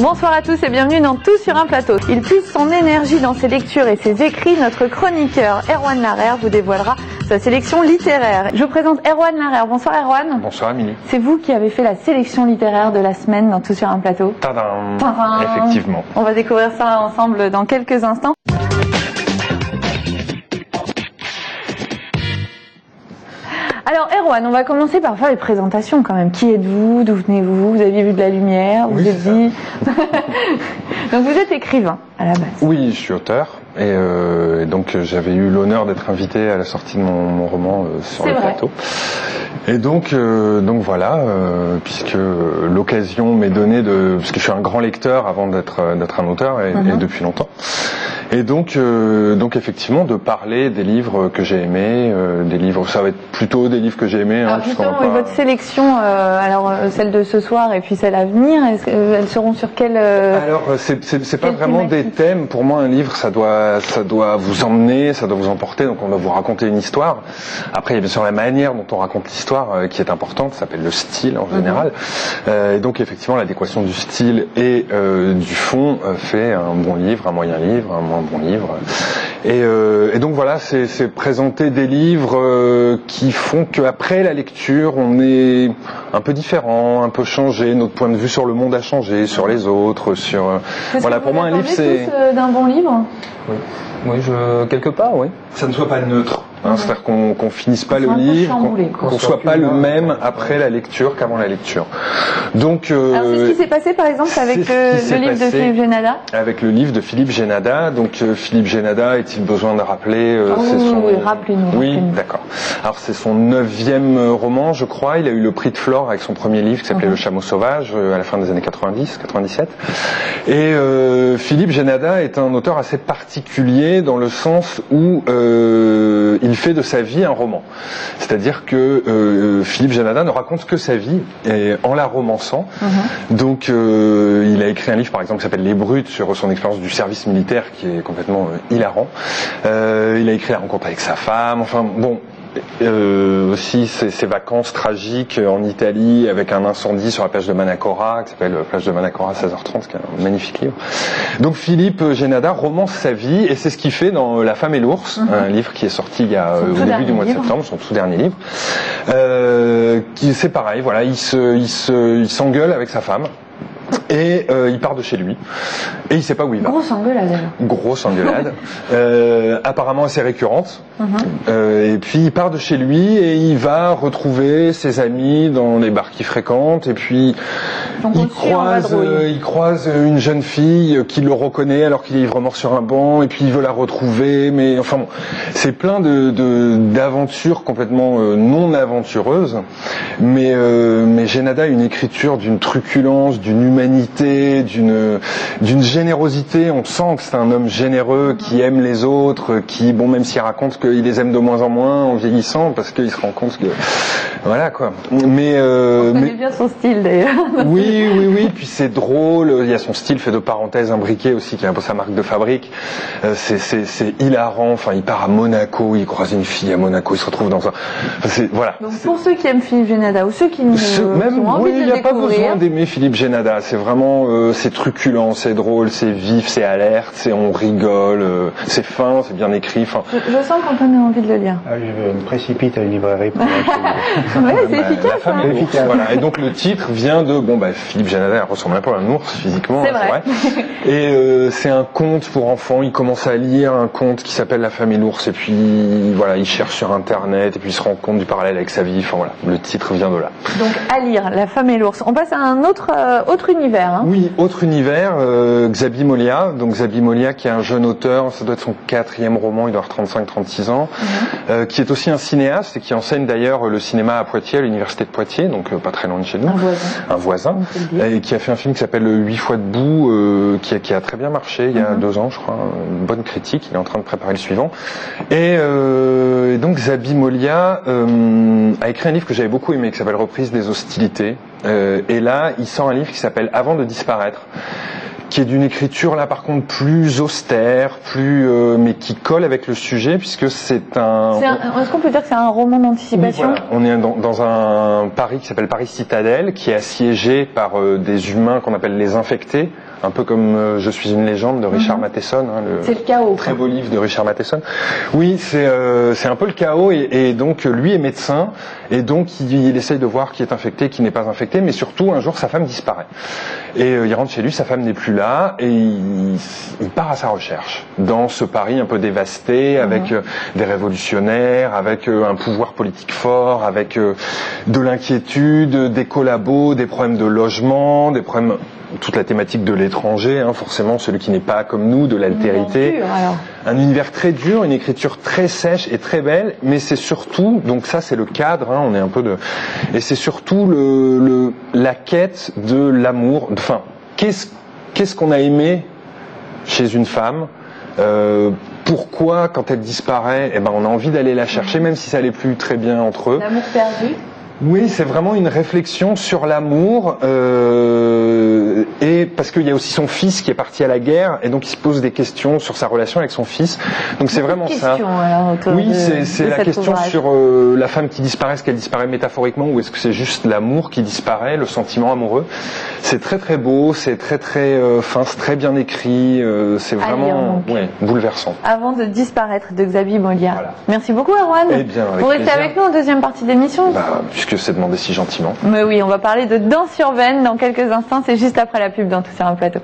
Bonsoir à tous et bienvenue dans Tout sur un plateau. Il puise son énergie dans ses lectures et ses écrits. Notre chroniqueur Erwan Larrer vous dévoilera sa sélection littéraire. Je vous présente Erwan Larrer. Bonsoir Erwan. Bonsoir Amélie. C'est vous qui avez fait la sélection littéraire de la semaine dans Tout sur un plateau. Tadam. Tadam. Effectivement. On va découvrir ça ensemble dans quelques instants. Alors Erwan, on va commencer par faire les présentations quand même. Qui êtes-vous? D'où venez-vous? Vous aviez vu de la lumière? Vous êtes dit... Donc vous êtes écrivain à la base. Oui, je suis auteur et donc j'avais eu l'honneur d'être invité à la sortie de mon roman sur le plateau. Et donc voilà, puisque l'occasion m'est donnée parce que je suis un grand lecteur avant d'être un auteur et depuis longtemps. Et donc effectivement de parler des livres que j'ai aimés, des livres, ça va être plutôt des livres que j'ai aimés. Alors justement, votre sélection, alors celle de ce soir et puis celle à venir, elles seront sur quelle Alors c'est pas vraiment des thèmes. Pour moi, un livre, ça doit vous emmener, ça doit vous emporter. Donc on va vous raconter une histoire. Après, il y a bien sûr la manière dont on raconte l'histoire qui est importante. Ça s'appelle le style en général. Et donc effectivement, l'adéquation du style et du fond fait un bon livre, un moyen livre, un moins bon livre. Et donc voilà, c'est présenter des livres qui font qu'après la lecture, on est un peu différent, un peu changé, notre point de vue sur le monde a changé, sur les autres, sur... Voilà, pour moi un livre c'est... d'un bon livre? Oui, quelque part, oui. Ça ne soit pas neutre. C'est-à-dire qu'on finisse pas le livre, qu'on soit pas le même après la lecture qu'avant la lecture. Donc, alors c'est ce qui s'est passé par exemple avec le livre de Philippe Génada. Avec le livre de Philippe Génada. Donc Philippe Génada, est-il besoin de rappeler Oui, rappelez-nous. Oui, d'accord. Alors c'est son 9e roman, je crois. Il a eu le prix de Flore avec son premier livre qui s'appelait Le Chameau Sauvage à la fin des années 97. Et Philippe Génada est un auteur assez particulier dans le sens où il fait de sa vie un roman. C'est-à-dire que Philippe Génada ne raconte que sa vie en la romançant. Donc il a écrit un livre par exemple qui s'appelle Les Brutes sur son expérience du service militaire qui est complètement hilarant. Il a écrit La rencontre avec sa femme. Enfin bon. Aussi ses vacances tragiques en Italie avec un incendie sur la plage de Manacora qui s'appelle Plage de Manacora 16h30, qui est un magnifique livre. Donc Philippe Génada romance sa vie et c'est ce qu'il fait dans La Femme et l'Ours, un livre qui est sorti il y a au début du mois de septembre, son tout dernier livre. C'est pareil, voilà, il s'engueule avec sa femme. Et il part de chez lui et il sait pas où il va. Grosse engueulade. Grosse engueulade. Apparemment assez récurrente. Et puis il part de chez lui et il va retrouver ses amis dans les bars qu'il fréquente. Et puis il croise une jeune fille qui le reconnaît alors qu'il est ivre-mort sur un banc. Et puis il veut la retrouver. Mais enfin bon, c'est plein d'aventures complètement non aventureuses. Mais Génada a une écriture d'une truculence, d'une humanité, d'une générosité. On sent que c'est un homme généreux qui aime les autres, qui, bon, même s'il raconte qu'il les aime de moins en moins en vieillissant, parce qu'il se rend compte que, voilà quoi. Mais on connaît bien son style d'ailleurs. Oui. Puis c'est drôle. Il y a son style fait de parenthèses imbriquées aussi, qui est un peu sa marque de fabrique. C'est hilarant. Enfin, il part à Monaco, il croise une fille à Monaco, il se retrouve dans un. Enfin, voilà. Donc pour ceux qui aiment Philippe Génada ou ceux qui ont envie de le découvrir, il n'y a pas besoin d'aimer Philippe Génada. C'est vraiment, c'est truculent, c'est drôle, c'est vif, c'est alerte, on rigole, c'est fin, c'est bien écrit. Enfin. Je sens qu'Antoine a envie de le lire. Je me précipite à une librairie pour ouais, c'est efficace. La femme est efficace. Voilà. Et donc le titre vient de Philippe Génada ressemble un peu à un ours physiquement. C'est vrai. Et c'est un conte pour enfants. Il commence à lire un conte qui s'appelle La Femme et l'Ours. Et puis voilà, il cherche sur Internet et puis il se rend compte du parallèle avec sa vie. Enfin voilà, le titre vient de là. Donc à lire, La Femme et l'Ours. On passe à un autre univers. Hein. Oui, autre univers. Xabi Molia. Donc Xabi Molia qui est un jeune auteur. Ça doit être son 4e roman. Il doit avoir 35-36 ans. Qui est aussi un cinéaste et qui enseigne d'ailleurs le cinéma à Poitiers, à l'université de Poitiers, donc pas très loin de chez nous. Un voisin. Et qui a fait un film qui s'appelle 8 fois debout, qui a très bien marché il y a 2 ans, je crois. Une bonne critique. Il est en train de préparer le suivant. Et donc Xabi Molia a écrit un livre que j'avais beaucoup aimé, qui s'appelle Reprise des hostilités. Et là, il sort un livre qui s'appelle Avant de disparaître, qui est d'une écriture là par contre plus austère, mais qui colle avec le sujet puisque c'est un... Est-ce qu'on peut dire que c'est un roman d'anticipation? Oui, voilà. On est dans un Paris qui s'appelle Paris Citadelle, qui est assiégé par des humains qu'on appelle les infectés. un peu comme Je suis une légende de Richard Matheson. Hein, c'est le chaos. Très beau livre de Richard Matheson. Oui, c'est un peu le chaos et donc lui est médecin et donc il essaye de voir qui est infecté, qui n'est pas infecté, mais surtout un jour sa femme disparaît. Et il rentre chez lui, sa femme n'est plus là et il part à sa recherche dans ce Paris un peu dévasté avec des révolutionnaires, avec un pouvoir politique fort, avec de l'inquiétude, des collabos, des problèmes de logement, des problèmes, toute la thématique de l'étranger, hein, forcément celui qui n'est pas comme nous, de l'altérité. Un univers très dur, une écriture très sèche et très belle, mais c'est surtout, donc ça c'est le cadre, hein, on est un peu de, et c'est surtout la quête de l'amour. Enfin, qu'est-ce qu'on a aimé chez une femme? Pourquoi, quand elle disparaît, on a envie d'aller la chercher, même si ça allait plus très bien entre eux. L'amour perdu. Oui, c'est vraiment une réflexion sur l'amour, et parce qu'il y a aussi son fils qui est parti à la guerre, et donc il se pose des questions sur sa relation avec son fils. Donc c'est vraiment ça. Oui, c'est la question sur la femme qui disparaît, est-ce qu'elle disparaît métaphoriquement ou est-ce que c'est juste l'amour qui disparaît, le sentiment amoureux. C'est très très beau, c'est très très fin, c'est très bien écrit, c'est vraiment bouleversant. Avant de disparaître de Xabi Molia. Voilà. Merci beaucoup Erwan. Eh bien, avec vous restez avec nous en deuxième partie de l'émission. Puisque c'est demandé si gentiment. Mais oui, on va parler de danse urbaine dans quelques instants, c'est juste après la pub dans Tout sur un plateau.